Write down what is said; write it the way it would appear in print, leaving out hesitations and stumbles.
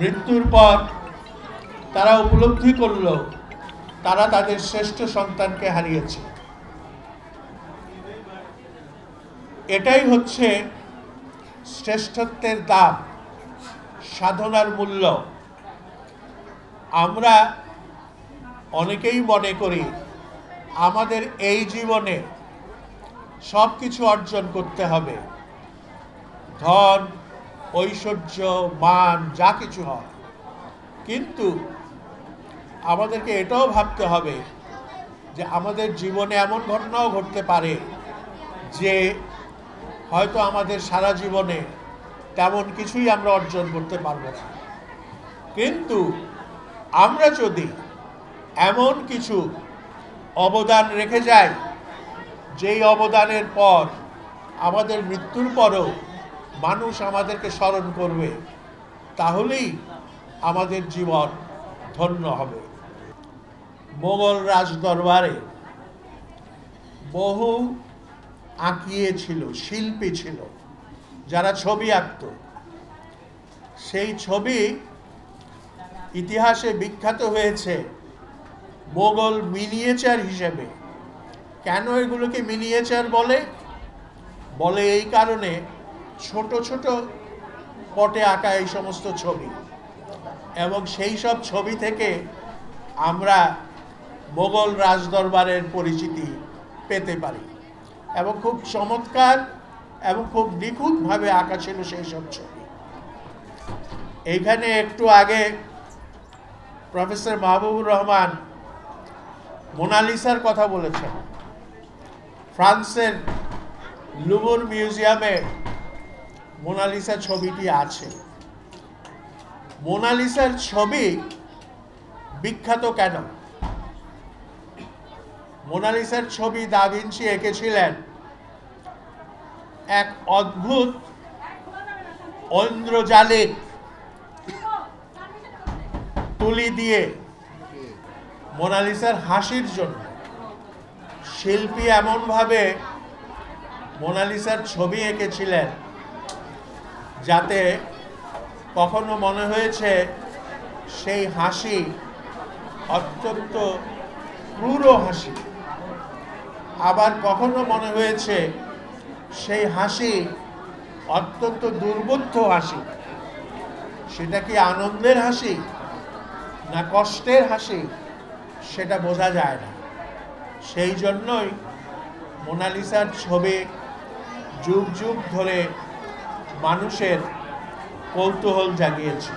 মৃত্যুর পর তারা উপলব্ধি করল তারা তাদের শ্রেষ্ঠ সন্তানকে হারিয়েছে। এটাই হচ্ছে শ্রেষ্ঠত্বের দাম, সাধনার মূল্য। আমরা অনেকেই মনে করি আমাদের এই জীবনে সব কিছু অর্জন করতে হবে, ধন, ঐশ্বর্য, মান, যা কিছু হয়। কিন্তু আমাদেরকে এটাও ভাবতে হবে যে আমাদের জীবনে এমন ঘটনাও ঘটতে পারে যে হয়তো আমাদের সারা জীবনে তেমন কিছুই আমরা অর্জন করতে পারবো না। কিন্তু আমরা যদি এমন কিছু অবদান রেখে যাই যেই অবদানের পর আমাদের মৃত্যুর পরও মানুষ আমাদেরকে স্মরণ করবে, তাহলেই আমাদের জীবন ধন্য হবে। মোগল রাজদরবারে বহু আঁকিয়ে ছিল, শিল্পী ছিল যারা ছবি আঁকত। সেই ছবি ইতিহাসে বিখ্যাত হয়েছে মোগল মিনিয়েচার হিসেবে। কেন এগুলোকে মিনিয়েচার বলে? এই কারণে ছোট ছোট পটে আঁকা এই সমস্ত ছবি, এবং সেই সব ছবি থেকে আমরা মোগল রাজদরবারের পরিচিতি পেতে পারি। এবং খুব চমৎকার এবং খুব নিখুঁতভাবে আঁকা ছিল সেই সব ছবি। এইখানে একটু আগে প্রফেসর মাহবুবুর রহমান মোনালিসার কথা বলেছেন। ফ্রান্সের লুভর মিউজিয়ামে মোনালিসা ছবিটি আছে। মোনালিসার ছবি বিখ্যাত কেন? মোনালিসার ছবি দা ভিঞ্চি এঁকেছিলেন এক অদ্ভুত ঐন্দ্রজালিক তুলি দিয়ে মোনালিসার হাসির জন্য। শিল্পী এমনভাবে মোনালিসার ছবি এঁকেছিলেন যাতে কখনো মনে হয়েছে সেই হাসি অত্যন্ত ক্রূর হাসি, আবার কখনো মনে হয়েছে সেই হাসি অত্যন্ত দুর্বোধ্য হাসি। সেটা কি আনন্দের হাসি না কষ্টের হাসি, সেটা বোঝা যায় না। সেই জন্যই মোনালিসার ছবি যুগ যুগ ধরে মানুষের কৌতূহল জাগিয়েছে।